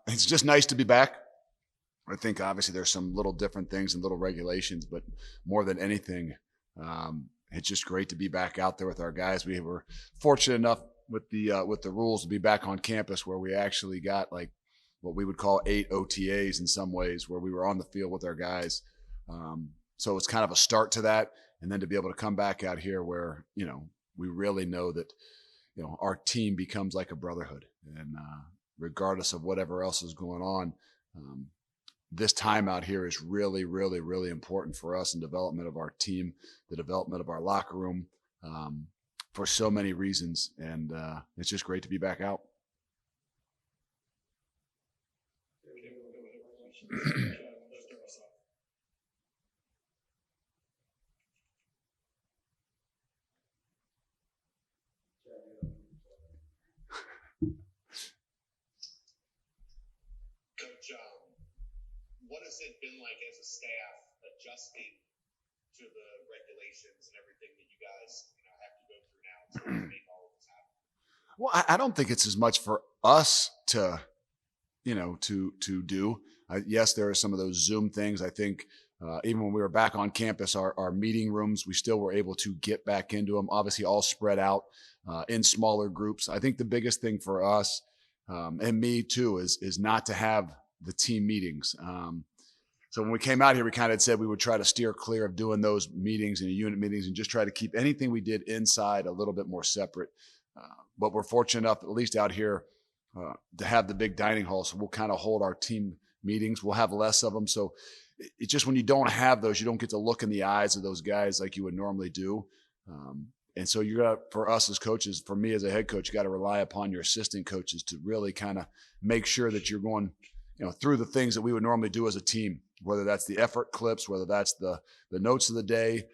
It's just nice to be back. I think obviously there's some little different things and little regulations, but more than anything, it's just great to be back out there with our guys. We were fortunate enough with the rules to be back on campus where we actually got like what we would call 8 OTAs in some ways, where we were on the field with our guys. So it's kind of a start to that, and then to be able to come back out here where we really know that our team becomes like a brotherhood, and regardless of whatever else is going on. This time out here is really, really, really important for us in development of our team, the development of our locker room, for so many reasons. And it's just great to be back out. Coach, what has it been like as a staff adjusting to the regulations and everything that you guys have to go through now to make all of this happen? Well, I don't think it's as much for us to do. Yes, there are some of those Zoom things. I think even when we were back on campus, our meeting rooms, we still were able to get back into them, obviously all spread out in smaller groups. I think the biggest thing for us and me too is not to have the team meetings. So when we came out here, we kind of said we would try to steer clear of doing those meetings and unit meetings and just try to keep anything we did inside a little bit more separate. But we're fortunate enough, at least out here, to have the big dining hall. So we'll kind of hold our team meetings. We'll have less of them. So it's just when you don't have those, you don't get to look in the eyes of those guys like you would normally do. And so you got, for us as coaches, for me as a head coach, you got to rely upon your assistant coaches to really kind of make sure that you're going, through the things that we would normally do as a team, whether that's the effort clips, whether that's the notes of the day.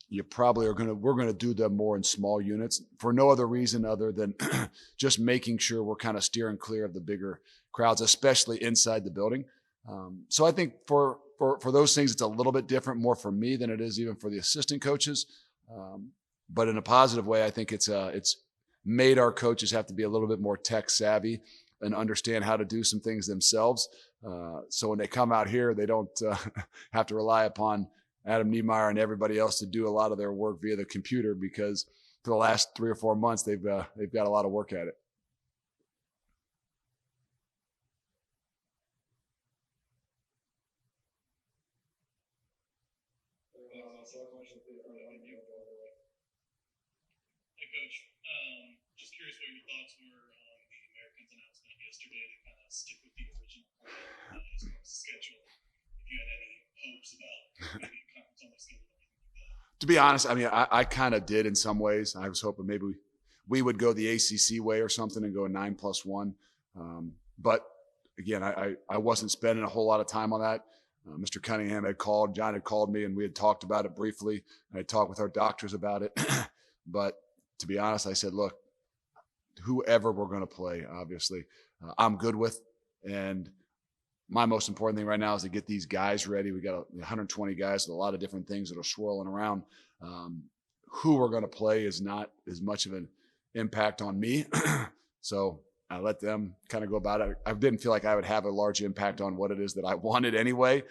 You probably we're going to do them more in small units for no other reason other than just making sure we're kind of steering clear of the bigger crowds, especially inside the building. So I think for those things, it's a little bit different more for me than it is even for the assistant coaches. But in a positive way, I think it's made our coaches have to be a little bit more tech savvy and understand how to do some things themselves. So when they come out here, they don't have to rely upon Adam Niemeyer and everybody else to do a lot of their work via the computer, because for the last 3 or 4 months, they've got a lot of work at it. Hey, Coach, just curious what your thoughts were on the Americans announcement yesterday to kind of stick with the original plan as far as the schedule. If you had any hopes about maybe a conference on the schedule or anything like that. To be honest, I mean, I kind of did in some ways. I was hoping maybe we would go the ACC way or something and go 9+1. But again, I wasn't spending a whole lot of time on that. Mr. Cunningham had called, John had called me, and we had talked about it briefly. I talked with our doctors about it. But to be honest, I said, look, whoever we're going to play, obviously, I'm good with. And my most important thing right now is to get these guys ready. We got 120 guys with a lot of different things that are swirling around. Who we're going to play is not as much of an impact on me. So I let them kind of go about it. I didn't feel like I would have a large impact on what it is that I wanted anyway.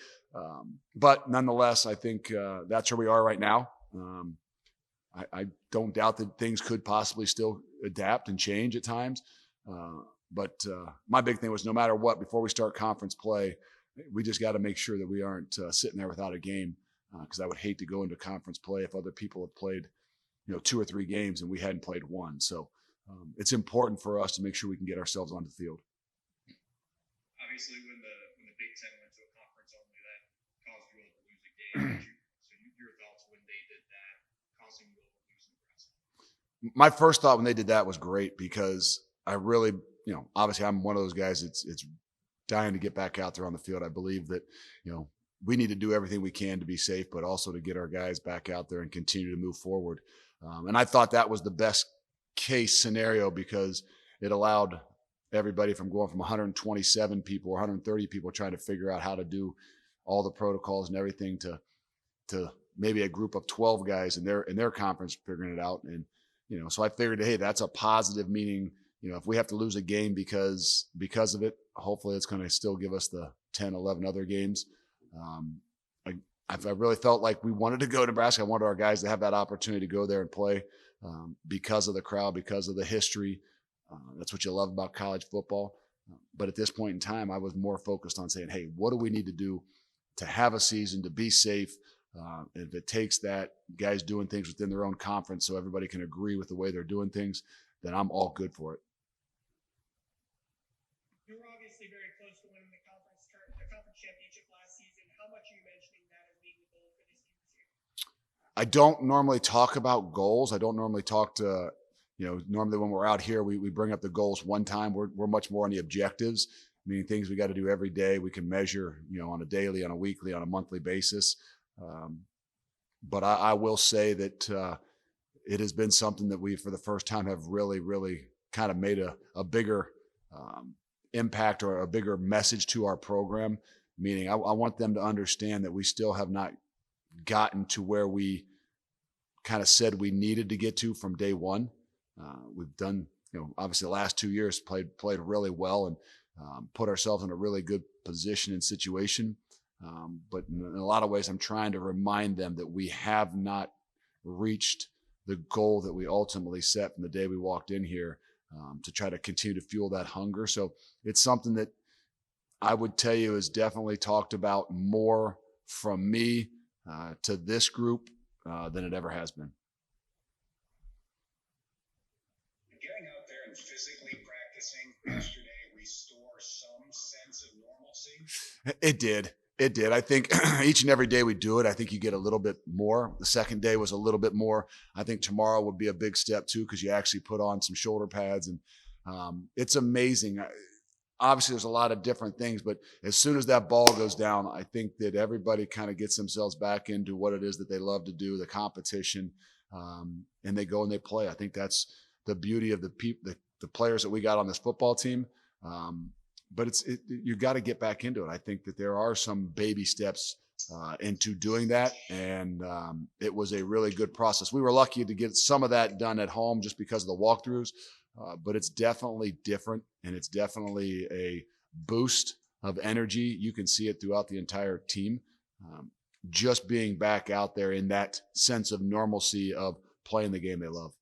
But nonetheless, I think that's where we are right now. I don't doubt that things could possibly still adapt and change at times. But my big thing was no matter what, before we start conference play, we just got to make sure that we aren't sitting there without a game, because I would hate to go into conference play if other people have played, 2 or 3 games and we hadn't played one. So it's important for us to make sure we can get ourselves on the field. Obviously, when the Big Ten went to a conference only, that caused you all to lose a game. Your thoughts when they did that, causing you all to lose the rest? My first thought when they did that was great, because I really, obviously I'm one of those guys it's dying to get back out there on the field. I believe that, we need to do everything we can to be safe, but also to get our guys back out there and continue to move forward. And I thought that was the best case scenario, because it allowed everybody from going from 127 people or 130 people trying to figure out how to do all the protocols and everything to maybe a group of 12 guys in their conference figuring it out. And, so I figured, hey, that's a positive, meaning, if we have to lose a game because of it, hopefully it's going to still give us the 10, 11 other games. I really felt like we wanted to go to Nebraska. I wanted our guys to have that opportunity to go there and play because of the crowd, because of the history. That's what you love about college football. But at this point in time, I was more focused on saying, hey, what do we need to do to have a season, to be safe? If it takes that, guys doing things within their own conference so everybody can agree with the way they're doing things, then I'm all good for it. You were obviously very close to winning the conference championship last season. How much are you mentioning that as being the goal for this year? I don't normally talk about goals. I don't normally talk to, normally when we're out here, we bring up the goals one time. We're much more on the objectives, meaning things we got to do every day. We can measure, on a daily, on a weekly, on a monthly basis. But I will say that it has been something that we, for the first time, have really, really kind of made a bigger impact or a bigger message to our program, meaning I want them to understand that we still have not gotten to where we kind of said we needed to get to from day one. We've done, obviously the last 2 years played really well and put ourselves in a really good position and situation. But in a lot of ways, I'm trying to remind them that we have not reached the goal that we ultimately set from the day we walked in here, to try to continue to fuel that hunger. So it's something that I would tell you is definitely talked about more from me to this group than it ever has been. Getting out there and physically practicing yesterday restore some sense of normalcy? It did. I think each and every day we do it, I think you get a little bit more. The second day was a little bit more. I think tomorrow would be a big step too, because you actually put on some shoulder pads, and it's amazing. Obviously, there's a lot of different things, but as soon as that ball goes down, I think that everybody kind of gets themselves back into what it is that they love to do, the competition, and they go and they play. I think that's the beauty of the players that we got on this football team. But you got to get back into it. I think that there are some baby steps into doing that, and it was a really good process. We were lucky to get some of that done at home just because of the walkthroughs, but it's definitely different, and it's definitely a boost of energy. You can see it throughout the entire team, just being back out there in that sense of normalcy of playing the game they love.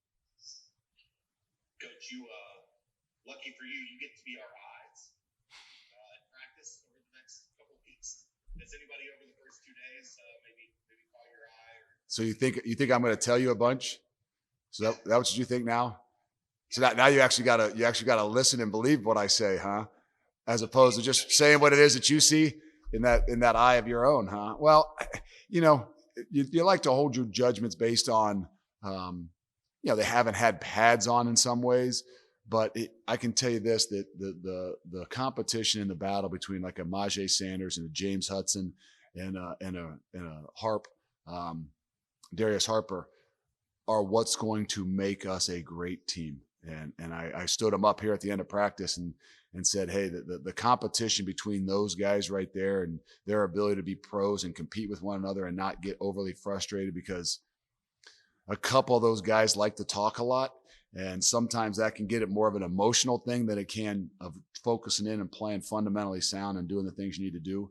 Coach, lucky for you, you get to be our eyes at practice over the next couple of weeks. Has anybody over the first 2 days maybe call your eye? So you think I'm going to tell you a bunch? So that's what you think now? So now you actually gotta listen and believe what I say, huh? As opposed to just saying what it is that you see in that eye of your own, huh? Well, you like to hold your judgments based on, they haven't had pads on in some ways, but I can tell you this, that the competition in the battle between like a Majay Sanders and a James Hudson and a Harp, Darius Harper, are what's going to make us a great team. And I stood them up here at the end of practice and said, hey, the competition between those guys right there and their ability to be pros and compete with one another and not get overly frustrated, because a couple of those guys like to talk a lot, and sometimes that can get it more of an emotional thing than it can of focusing in and playing fundamentally sound and doing the things you need to do.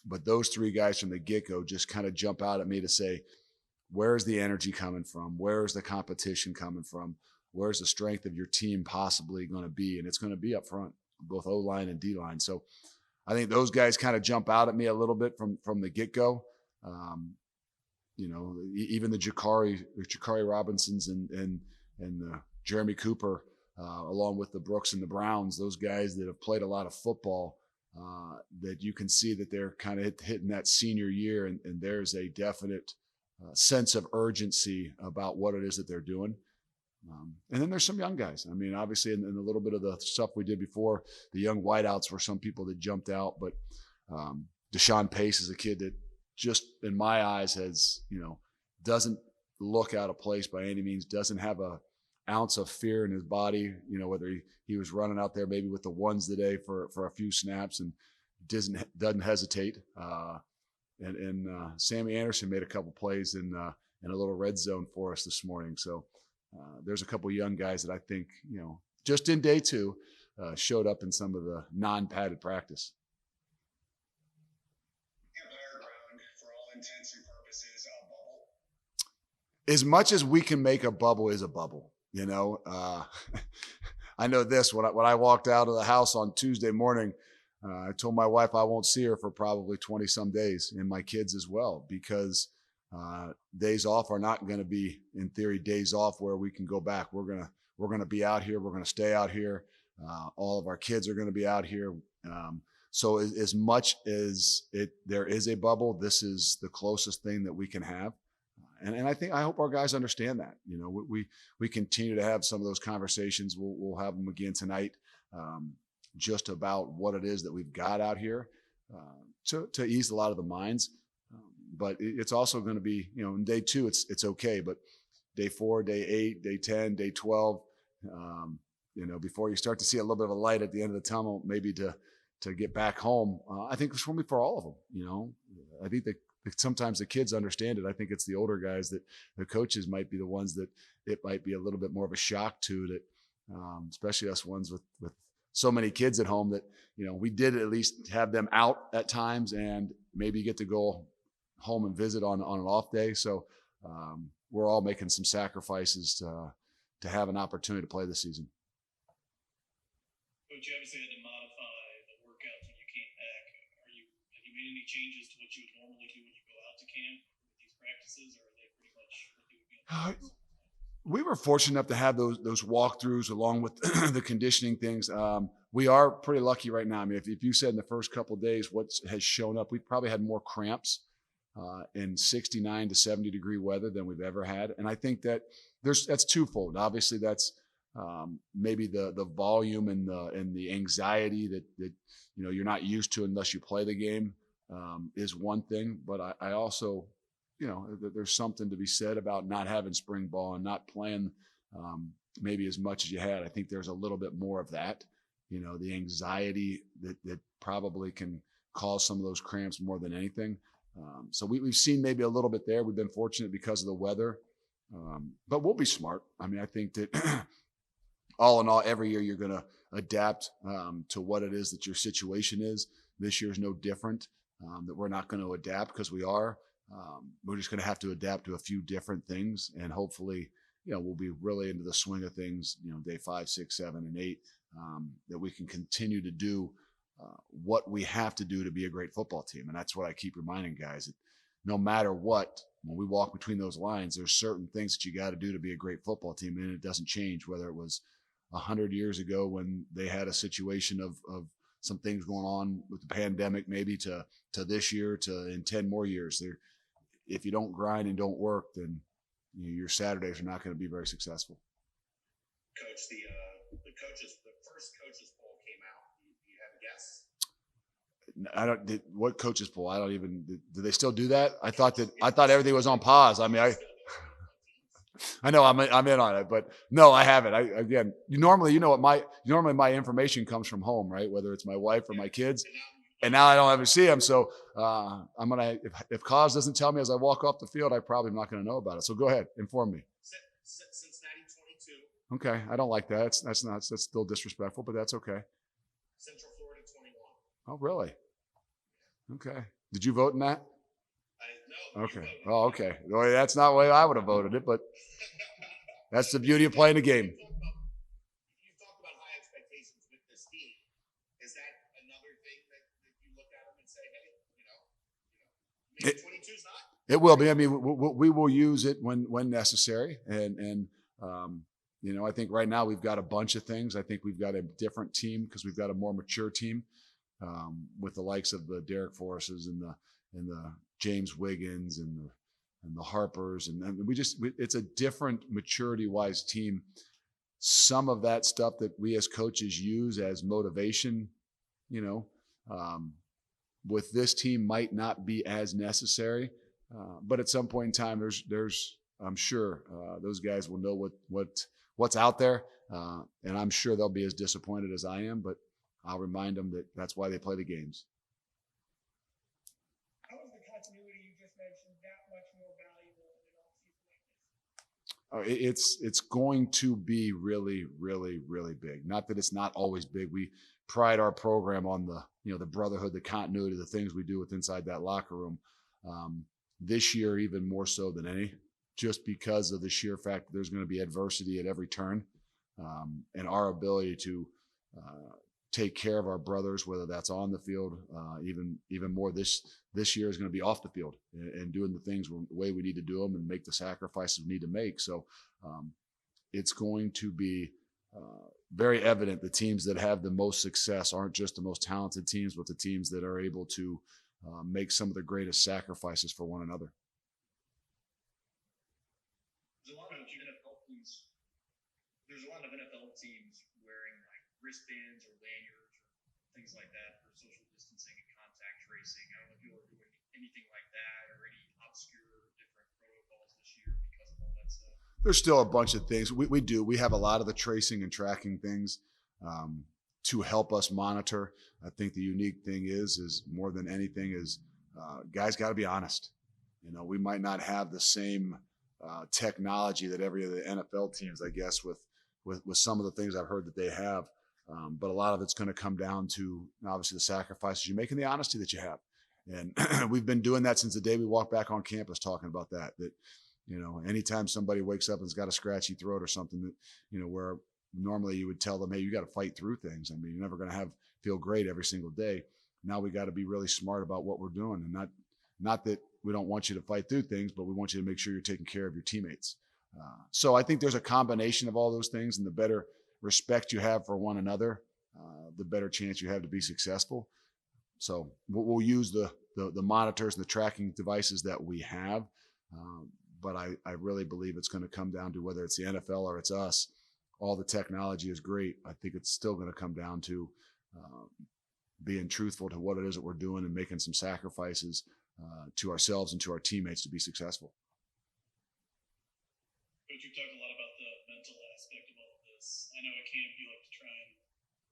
But those three guys from the get-go just kind of jump out at me to say, where's the energy coming from? Where's the competition coming from? Where's the strength of your team possibly going to be? And it's going to be up front, both O-line and D-line. So I think those guys kind of jump out at me a little bit from the get-go. Even the Jakari Robinsons and Jeremy Cooper, along with the Brooks and the Browns, those guys that have played a lot of football, that you can see that they're kind of hitting that senior year, and there's a definite sense of urgency about what it is that they're doing. And then there's some young guys. I mean, obviously, in a little bit of the stuff we did before, the young wideouts were some people that jumped out. But Desean Pace is a kid that just, in my eyes, has, doesn't look out of place by any means, doesn't have an ounce of fear in his body, whether he was running out there maybe with the ones today for a few snaps and doesn't hesitate. And Sammy Anderson made a couple plays in a little red zone for us this morning. So there's a couple young guys that I think, just in day 2, showed up in some of the non-padded practice. Empire Ground, for all intents and purposes, a bubble. As much as we can make a bubble is a bubble, I know this, when I walked out of the house on Tuesday morning, I told my wife I won't see her for probably 20 some days, and my kids as well, because days off are not going to be, in theory, days off where we can go back. We're going to be out here. We're going to stay out here. All of our kids are going to be out here. So as much as there is a bubble, this is the closest thing that we can have. And I hope our guys understand that. We continue to have some of those conversations. We'll have them again tonight, just about what it is that we've got out here, to ease a lot of the minds. But it's also going to be, in day 2, it's okay. But day 4, day 8, day 10, day 12, before you start to see a little bit of a light at the end of the tunnel, maybe to get back home, I think it's going to be for all of them. I think that sometimes the kids understand it. I think it's the older guys that the coaches might be the ones that it might be a little bit more of a shock to, that especially us ones with so many kids at home, that, we did at least have them out at times and maybe get to go home and visit on an off day. So we're all making some sacrifices to have an opportunity to play this season. Coach, you obviously had to modify the workouts when you came back. Have you made any changes to what you would normally do when you go out to camp with these practices, or are they pretty much what they would be on the We were fortunate enough to have those walkthroughs along with the conditioning things. We are pretty lucky right now. I mean, if you said in the first couple of days what has shown up, we've probably had more cramps in 69 to 70 degree weather than we've ever had. And I think that that's twofold. Obviously, that's maybe the volume and the anxiety that you're not used to unless you play the game is one thing. But I also, there's something to be said about not having spring ball and not playing maybe as much as you had. I think there's a little bit more of that, the anxiety that probably can cause some of those cramps more than anything. So we've seen maybe a little bit there. We've been fortunate because of the weather, but we'll be smart. I mean, I think that all in all, every year you're going to adapt to what it is that your situation is. This year's no different, that we're not going to adapt because we are. We're just going to have to adapt to a few different things, and hopefully, we'll be really into the swing of things, day 5, 6, 7, and 8, that we can continue to do what we have to do to be a great football team. And that's what I keep reminding guys, that no matter what, when we walk between those lines, there's certain things that you got to do to be a great football team, and it doesn't change, whether it was 100 years ago when they had a situation of some things going on with the pandemic, maybe to this year, to in 10 more years. If you don't grind and don't work, then your Saturdays are not going to be very successful. Coach, the first coaches poll came out. Do you have a guess? What coaches poll? I don't even. Do they still do that? I thought everything was on pause. I mean, I know I'm in on it, but no, I haven't. Normally my information comes from home, right? Whether it's my wife or my kids, and now I don't ever see them. So I'm gonna, if Cause doesn't tell me as I walk off the field, I probably am not gonna know about it. So go ahead, inform me. Cincinnati 22. Okay, I don't like that. That's still disrespectful, but that's okay. Central Florida 21. Oh, really? Okay. Did you vote in that? No. Okay. Oh, okay. Well, that's not the way I would have voted it, but that's the beauty of playing the game. You talk about high expectations with this team. Is that another thing that you look at them and say, hey, maybe 22's not? It will be. I mean, we will use it when necessary, and I think right now we've got a bunch of things. I think we've got a different team because we've got a more mature team with the likes of the Derek Forrests and the James Wiggins and the Harpers, and it's a different maturity-wise team. Some of that stuff that we as coaches use as motivation, with this team might not be as necessary, but at some point in time, there's I'm sure those guys will know what's out there, and I'm sure they'll be as disappointed as I am, but I'll remind them that that's why they play the games. How is the continuity you just mentioned that much more valuable in an off-season like this? It's going to be really, really, really big. Not that it's not always big. We pride our program on the brotherhood, the continuity, the things we do with inside that locker room. This year, even more so than any, just because of the sheer fact that there's going to be adversity at every turn, and our ability to take care of our brothers, whether that's on the field, even more this year is going to be off the field and doing the things the way we need to do them and make the sacrifices we need to make. So it's going to be very evident the teams that have the most success aren't just the most talented teams, but the teams that are able to make some of the greatest sacrifices for one another. There's a lot of NFL teams wearing like wristbands or lanyards or things like that for social distancing and contact tracing. I don't know if you are doing anything like that or any obscure different protocols this year because of all that stuff. There's still a bunch of things we do. We have a lot of the tracing and tracking things to help us monitor. I think the unique thing is more than anything is guys got to be honest. We might not have the same technology that every of the NFL teams, I guess, with some of the things I've heard that they have. But a lot of it's going to come down to obviously the sacrifices you make and the honesty that you have. And we've been doing that since the day we walked back on campus, talking about that anytime somebody wakes up and's got a scratchy throat or something that, where normally you would tell them, hey, you got to fight through things. I mean, you're never going to feel great every single day. Now we got to be really smart about what we're doing, and not that we don't want you to fight through things, but we want you to make sure you're taking care of your teammates. So I think there's a combination of all those things, and the better respect you have for one another, the better chance you have to be successful. So we'll use the monitors and the tracking devices that we have, but I really believe it's going to come down to whether it's the NFL or it's us. All the technology is great. I think it's still going to come down to being truthful to what it is that we're doing and making some sacrifices to ourselves and to our teammates to be successful. Coach, you've talked a lot about the mental aspect of all of this. I know at camp you like to try and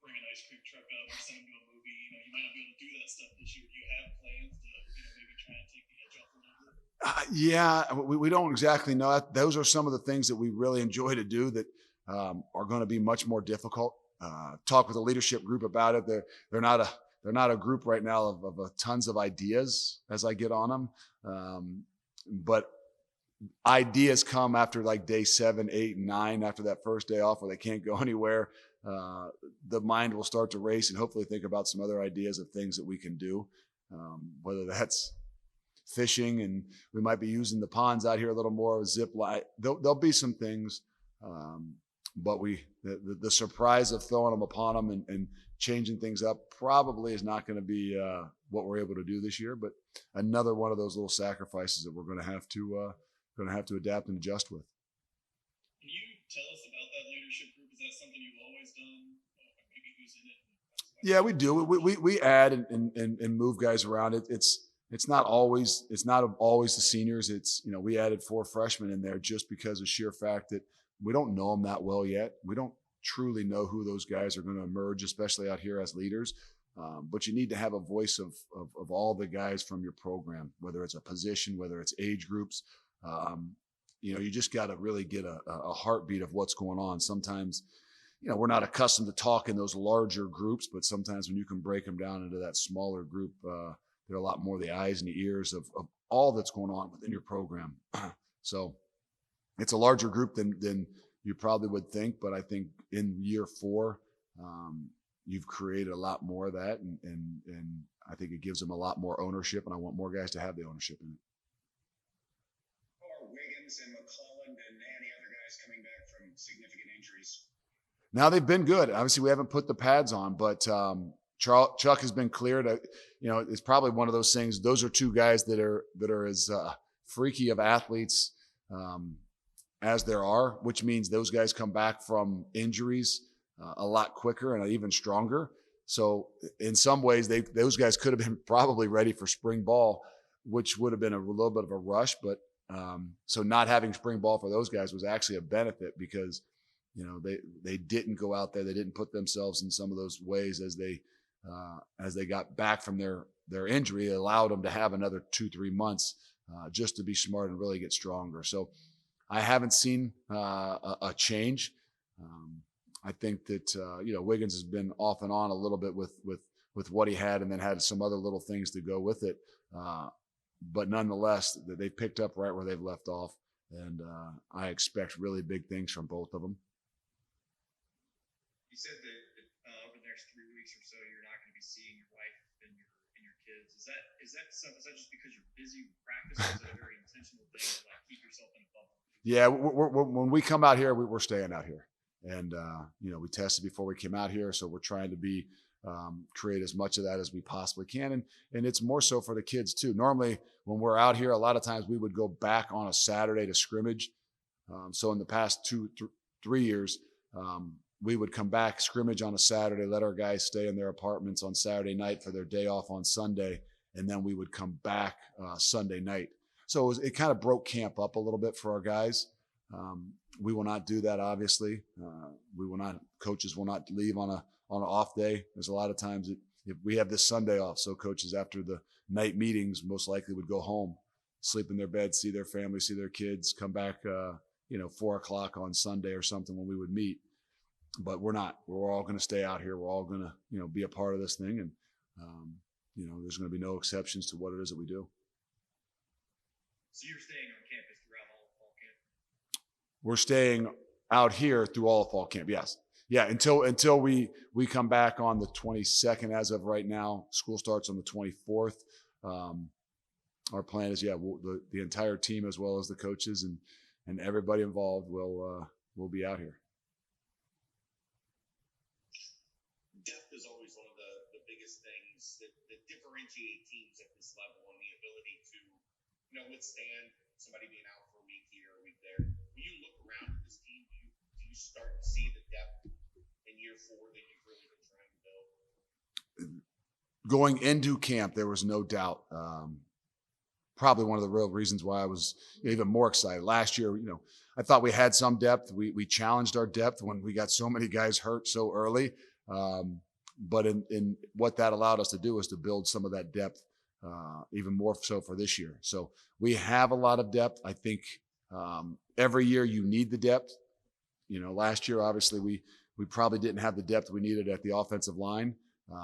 bring an ice cream truck up or send them to a movie. You might not be able to do that stuff this year. Do you have plans to maybe try and take the edge off a little bit? Yeah, we don't exactly know. Those are some of the things that we really enjoy to do that are going to be much more difficult. Talk with the leadership group about it. They're not a group right now of tons of ideas as I get on them, but ideas come after like day 7, 8, and 9, after that first day off where they can't go anywhere. The mind will start to race and hopefully think about some other ideas of things that we can do, whether that's fishing, and we might be using the ponds out here a little more, zip line. There'll be some things, but the surprise of throwing them upon them and changing things up probably is not going to be what we're able to do this year, but another one of those little sacrifices that we're going to have to adapt and adjust with. Can you tell us about that leadership group? Is that something you've always done? Maybe who's in it? Yeah, we do. We add and move guys around. It's not always the seniors. It's we added 4 freshmen in there just because of sheer fact that we don't know them that well yet. We don't truly know who those guys are going to emerge, especially out here as leaders. But you need to have a voice of all the guys from your program, whether it's a position, whether it's age groups. You just got to really get a heartbeat of what's going on. Sometimes, we're not accustomed to talk in those larger groups, but sometimes when you can break them down into that smaller group, they're a lot more the eyes and the ears of all that's going on within your program. So it's a larger group than you probably would think, but I think in year 4, you've created a lot more of that, and I think it gives them a lot more ownership, and I want more guys to have the ownership in it. How are Wiggins and McClellan and any other guys coming back from significant injuries? Now they've been good. Obviously, we haven't put the pads on, but Chuck has been cleared. It's probably one of those things. Those are 2 guys that are as freaky of athletes as there are, which means those guys come back from injuries a lot quicker and even stronger. So in some ways, those guys could have been probably ready for spring ball, which would have been a little bit of a rush. But so not having spring ball for those guys was actually a benefit because they didn't go out there, they didn't put themselves in some of those ways as they got back from their injury. It allowed them to have another 2-3 months just to be smart and really get stronger. So I haven't seen a change. I think that Wiggins has been off and on a little bit with what he had, and then had some other little things to go with it. But nonetheless, they picked up right where they've left off, and I expect really big things from both of them. You said that over the next 3 weeks or so, you're not going to be seeing your wife and your kids. Is that just because you're busy with practice, or is it a very intentional thing to like keep yourself in a bubble? Yeah, when we come out here, we're staying out here, and we tested before we came out here, so we're trying to create as much of that as we possibly can, and it's more so for the kids too. Normally, when we're out here, a lot of times we would go back on a Saturday to scrimmage. So in the past 3 years, we would come back, scrimmage on a Saturday, let our guys stay in their apartments on Saturday night for their day off on Sunday, and then we would come back Sunday night. So it kind of broke camp up a little bit for our guys. We will not do that, obviously. Coaches will not leave on an off day. There's a lot of times if we have this Sunday off, so coaches after the night meetings most likely would go home, sleep in their bed, see their family, see their kids, come back 4:00 on Sunday or something when we would meet. But we're not. We're all going to stay out here. We're all going to be a part of this thing, and there's going to be no exceptions to what it is that we do. So you're staying on campus throughout all of fall camp? We're staying out here through all of fall camp. Yes. Yeah. Until we come back on the 22nd. As of right now, school starts on the 24th. Our plan is, the entire team as well as the coaches and everybody involved will be out here. Depth is always one of the biggest things that differentiate teams at this level, and the ability to withstand somebody being out for a week here, a week there. When you look around at this team, do you start to see the depth in year 4 that you've really been trying to build? Going into camp, there was no doubt. Probably one of the real reasons why I was even more excited. Last year, I thought we had some depth. We challenged our depth when we got so many guys hurt so early. But in what that allowed us to do was to build some of that depth even more so for this year. So we have a lot of depth. I think every year you need the depth. Last year, obviously, we probably didn't have the depth we needed at the offensive line.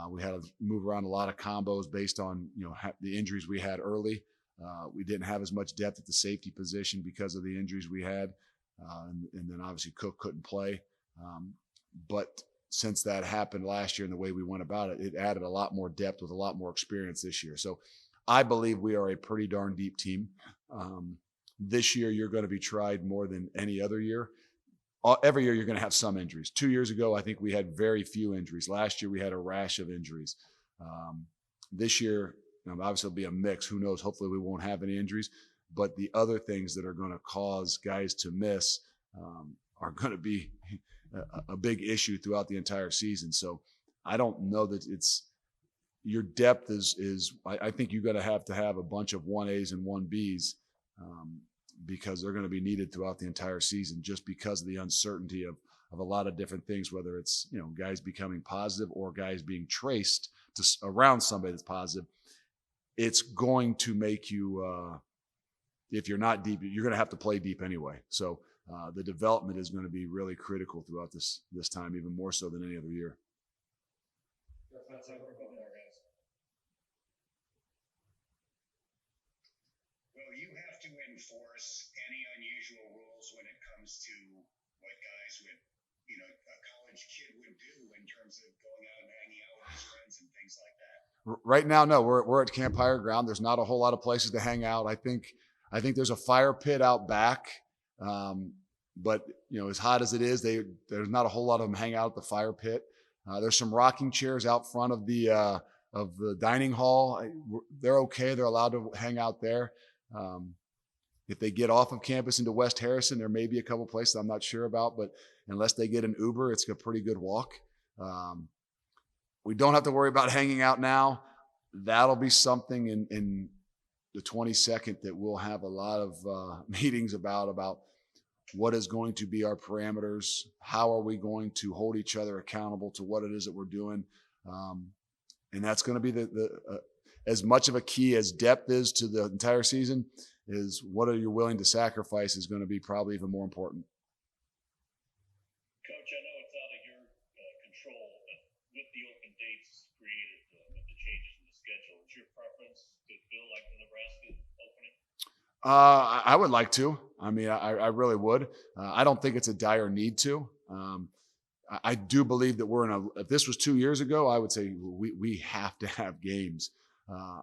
We had to move around a lot of combos based on the injuries we had early. We didn't have as much depth at the safety position because of the injuries we had, and then obviously Cook couldn't play. But since that happened last year and the way we went about it, it added a lot more depth with a lot more experience this year. So I believe we are a pretty darn deep team. This year, you're going to be tried more than any other year. Every year, you're going to have some injuries. 2 years ago, I think we had very few injuries. Last year, we had a rash of injuries. This year, obviously, it'll be a mix. Who knows? Hopefully, we won't have any injuries. But the other things that are going to cause guys to miss are going to be a big issue throughout the entire season. So I don't know that your depth is I think you're going to have a bunch of 1As and 1Bs because they're going to be needed throughout the entire season just because of the uncertainty of a lot of different things, whether it's, guys becoming positive or guys being traced to around somebody that's positive. It's going to make you, if you're not deep, you're going to have to play deep anyway. So the development is going to be really critical throughout this time, even more so than any other year. Will you have to enforce any unusual rules when it comes to what guys would, a college kid would do in terms of going out and hanging out with his friends and things like that? Right now, no. We're at Camp Higher Ground. There's not a whole lot of places to hang out. I think there's a fire pit out back. But as hot as it is, there's not a whole lot of them hang out at the fire pit. There's some rocking chairs out front of the dining hall. They're okay. They're allowed to hang out there. If they get off of campus into West Harrison, there may be a couple places I'm not sure about, but unless they get an Uber, it's a pretty good walk. We don't have to worry about hanging out now. That'll be something in the 22nd that we'll have a lot of meetings about what is going to be our parameters, how are we going to hold each other accountable to what it is that we're doing. And that's going to be the as much of a key as depth is to the entire season. is what are you willing to sacrifice is going to be probably even more important. Coach, I know it's out of your control, but with the open dates created with the changes in the schedule, is your preference to feel like the Nebraska opening? I would like to. I mean, I really would. I don't think it's a dire need to. I do believe that if this was 2 years ago, I would say we have to have games.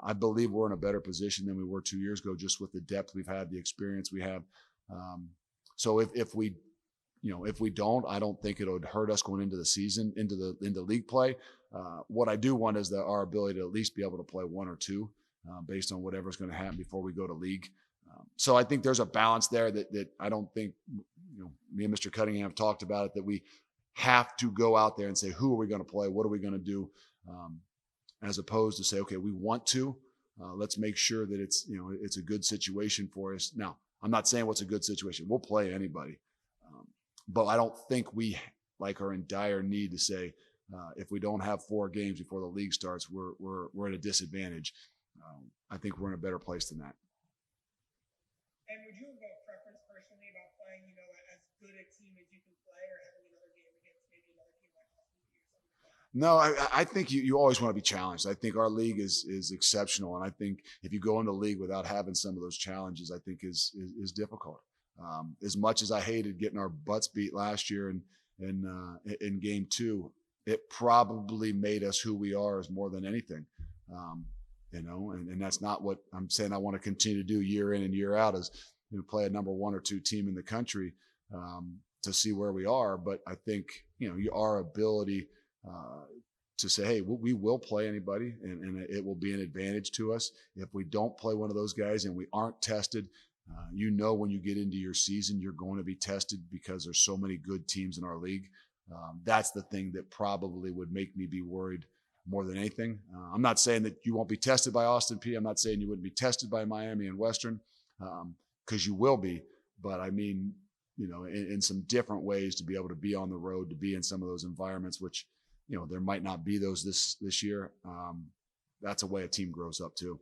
I believe we're in a better position than we were 2 years ago, just with the depth we've had, the experience we have. So if we don't, I don't think it would hurt us going into the season, into league play. What I do want is our ability to at least be able to play one or two based on whatever's going to happen before we go to league. So I think there's a balance there that I don't think, me and Mr. Cunningham have talked about it, that we have to go out there and say, who are we going to play? What are we going to do? As opposed to say, okay, we want to, let's make sure that it's a good situation for us. Now, I'm not saying what's a good situation. We'll play anybody. But I don't think we are in dire need to say, if we don't have 4 games before the league starts, we're at a disadvantage. I think we're in a better place than that. And would you have a preference personally about playing, as good a team as you can play, or having another game against maybe another team like Austin Peay or something like that? No, I think you always want to be challenged. I think our league is exceptional, and I think if you go into the league without having some of those challenges, I think is difficult. As much as I hated getting our butts beat last year in game 2, it probably made us who we are as more than anything. And that's not what I'm saying I want to continue to do year in and year out, is play a number 1 or 2 team in the country to see where we are. But I think, our ability to say, hey, we will play anybody, and it will be an advantage to us. If we don't play one of those guys and we aren't tested, when you get into your season, you're going to be tested because there's so many good teams in our league. That's the thing that probably would make me be worried more than anything. I'm not saying that you won't be tested by Austin Peay. I'm not saying you wouldn't be tested by Miami and Western, because you will be. But I mean, in some different ways, to be able to be on the road, to be in some of those environments, which, there might not be those this year. That's a way a team grows up too.